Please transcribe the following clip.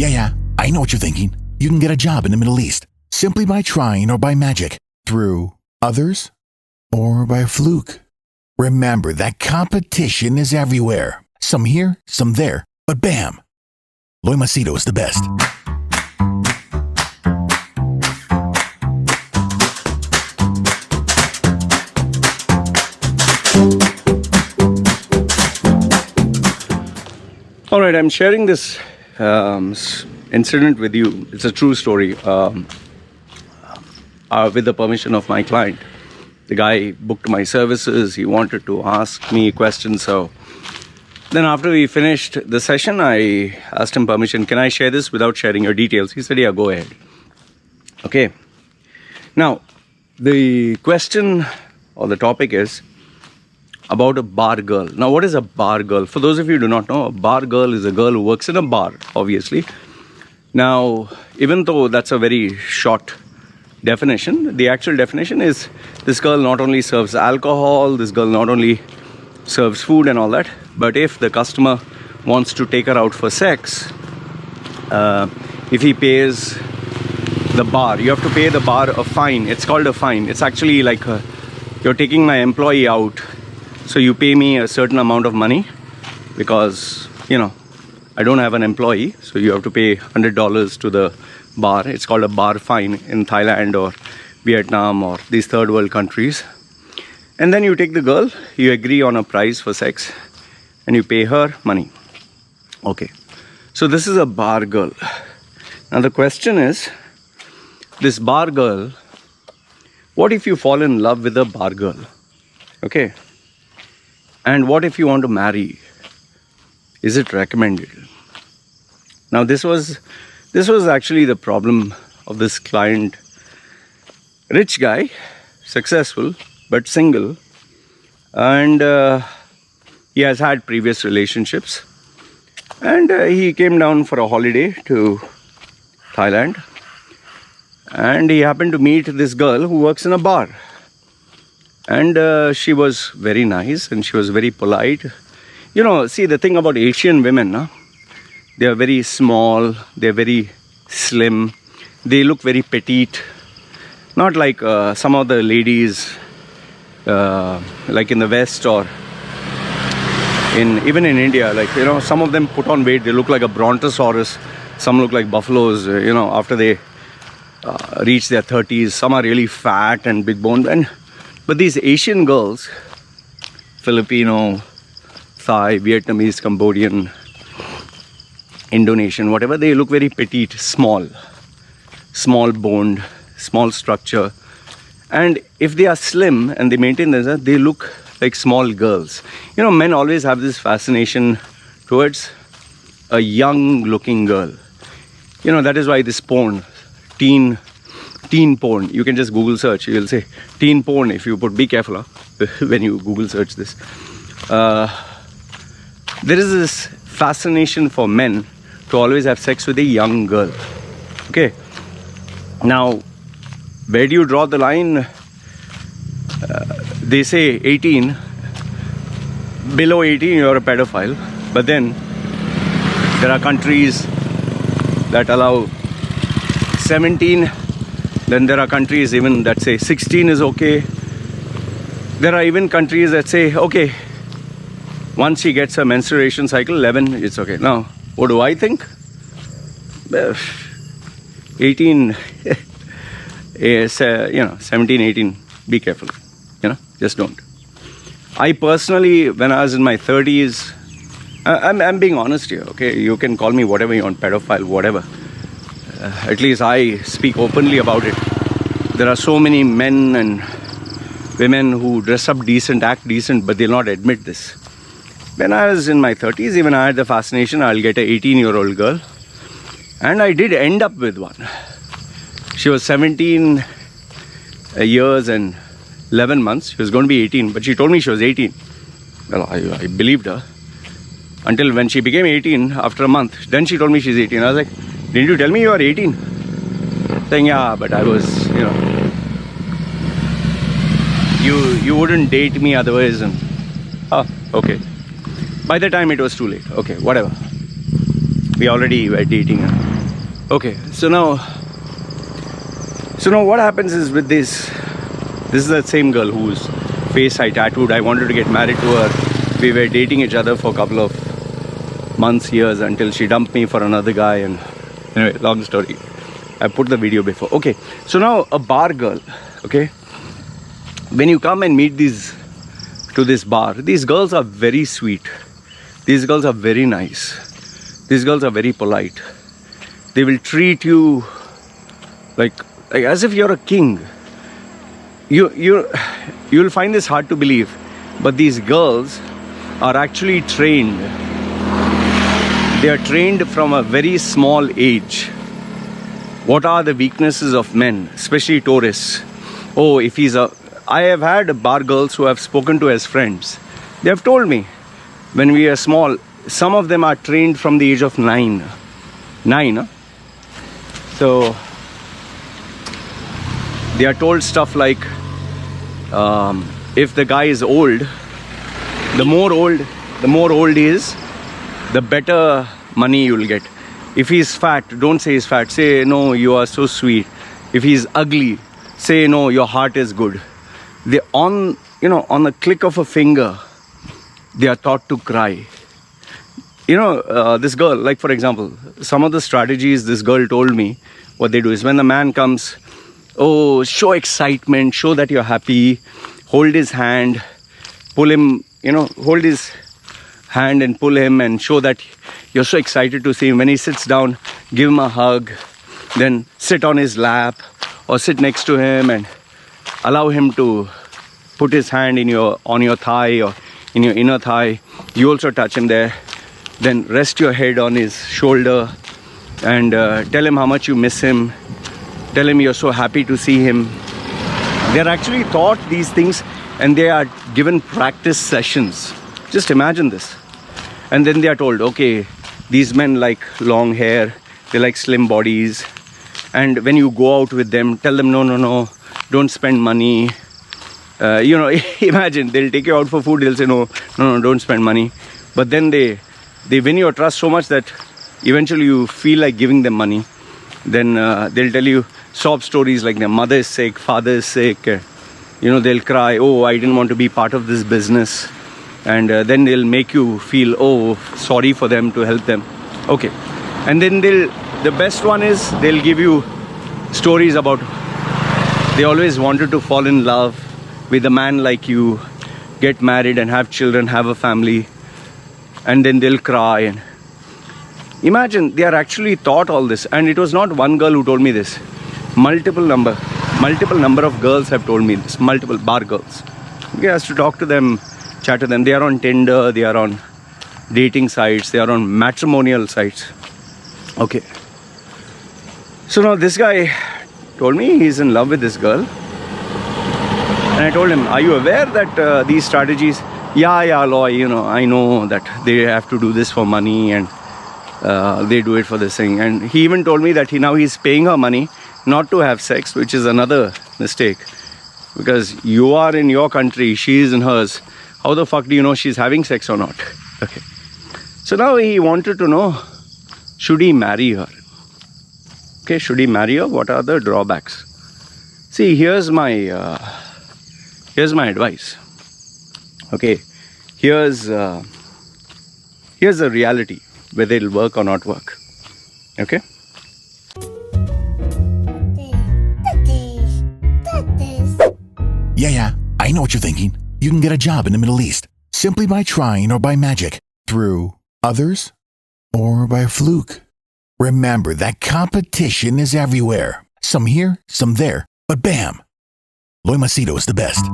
Yeah, I know what you're thinking. You can get a job in the Middle East simply by trying or by magic, through others, or by fluke. Remember that competition is everywhere. Some here, some there, but bam! Loy Machedo is the best. All right, I'm sharing this incident with you. It's a true story. With the permission of my client. The guy booked my services. He wanted to ask me questions. So then after we finished the session, I asked him permission. Can I share this without sharing your details? He said, yeah, go ahead. Okay. Now, the question or the topic is about a bar girl. Now, what is a bar girl? For those of you who do not know, a bar girl is a girl who works in a bar, obviously. Now, even though that's a very short definition, the actual definition is this girl not only serves alcohol, this girl not only serves food and all that, but if the customer wants to take her out for sex, if he pays the bar, you have to pay the bar a fine. It's called a fine. It's actually like you're taking my employee out, so you pay me a certain amount of money because, I don't have an employee, so you have to pay $100 to the bar. It's called a bar fine in Thailand or Vietnam or these third world countries. And then you take the girl, you agree on a price for sex, and you pay her money. Okay, so this is a bar girl. Now the question is, this bar girl, what if you fall in love with a bar girl? Okay, and what if you want to marry? Is it recommended? Now this was actually the problem of this client. Rich guy, successful, but single. And he has had previous relationships. And he came down for a holiday to Thailand. And he happened to meet this girl who works in a bar. And she was very nice and she was very polite. See, the thing about Asian women, they are very small, they're very slim, they look very petite. Not like some of the ladies, like in the West or even in India, some of them put on weight, they look like a brontosaurus, some look like buffaloes, after they reach their 30s. Some are really fat and big boned. But these Asian girls, Filipino, Thai, Vietnamese, Cambodian, Indonesian, whatever, they look very petite, small boned, small structure. And if they are slim and they maintain themselves, they look like small girls. Men always have this fascination towards a young looking girl. That is why this porn, teen porn, you can just Google search, you'll say teen porn if you put, be careful when you Google search this. There is this fascination for men to always have sex with a young girl. Okay. Now, where do you draw the line? They say 18. Below 18, you're a pedophile. But then, there are countries that allow 17. Then there are countries even that say 16 is okay. There are even countries that say, okay, once she gets her menstruation cycle, 11, it's okay. Now, what do I think? 18 is, 17, 18, be careful. Just don't. I personally, when I was in my 30s, I'm being honest here, okay? You can call me whatever you want, pedophile, whatever. At least I speak openly about it. There are so many men and women who dress up decent, act decent, but they'll not admit this. When I was in my 30s, even I had the fascination, I'll get an 18-year-old girl. And I did end up with one. She was 17 years and 11 months. She was going to be 18, but she told me she was 18. Well, I believed her. Until when she became 18, after a month, then she told me she's 18. I was like, didn't you tell me you are 18? Saying, yeah, but I was, you wouldn't date me otherwise. And, okay. By the time it was too late. Okay, whatever. We already were dating. Okay, so now what happens is with this is the same girl whose face I tattooed. I wanted to get married to her. We were dating each other for a couple of months, years, until she dumped me for another guy. And anyway, long story. I put the video before. Okay, so now a bar girl. Okay, when you come and meet to this bar, these girls are very sweet. These girls are very nice. These girls are very polite. They will treat you like as if you're a king. You'll find this hard to believe, but these girls are actually trained. They are trained from a very small age. What are the weaknesses of men, especially tourists? Oh, I have had bar girls who have spoken to as friends. They have told me when we are small, some of them are trained from the age of 9. 9, huh? So they are told stuff like, if the guy is old, the more old he is, the better money you will get. If he is fat, don't say he's fat. Say, no, you are so sweet. If he's ugly, say, no, your heart is good. On the click of a finger, they are taught to cry. This girl, like for example, some of the strategies this girl told me, what they do is when the man comes, oh, show excitement, show that you're happy, hold his hand, pull him, hold his hand and pull him and show that you're so excited to see him. When he sits down, give him a hug, then sit on his lap or sit next to him and allow him to put his hand on your thigh or in your inner thigh. You also touch him there. Then rest your head on his shoulder and tell him how much you miss him. Tell him you're so happy to see him. They're actually taught these things and they are given practice sessions. Just imagine this. And then they are told, okay, these men like long hair, they like slim bodies. And when you go out with them, tell them, no, don't spend money. Imagine, they'll take you out for food, they'll say, no, don't spend money. But then they win your trust so much that eventually you feel like giving them money. Then they'll tell you sob stories like their mother is sick, father is sick. They'll cry, oh, I didn't want to be part of this business. And then they'll make you feel, oh, sorry for them to help them. Okay. And then the best one is they'll give you stories about they always wanted to fall in love with a man like you, get married and have children, have a family. And then they'll cry. And imagine, they are actually taught all this. And it was not one girl who told me this. Multiple number of girls have told me this. Multiple bar girls. Okay, has to talk to them, chat to them. They are on Tinder, they are on dating sites, they are on matrimonial sites. Okay. So now this guy told me he's in love with this girl. And I told him, are you aware that these strategies, yeah, Loy, I know that they have to do this for money and they do it for this thing. And he even told me that he's paying her money not to have sex, which is another mistake. Because you are in your country, she is in hers. How the fuck do you know she's having sex or not? Okay. So now he wanted to know, should he marry her? Okay, should he marry her? What are the drawbacks? See, here's my advice. Okay, here's the reality, whether it'll work or not work. Okay. Yeah, I know what you're thinking. You can get a job in the Middle East simply by trying or by magic, through others or by fluke. Remember that competition is everywhere. Some here, some there, but bam! Loy Machedo is the best.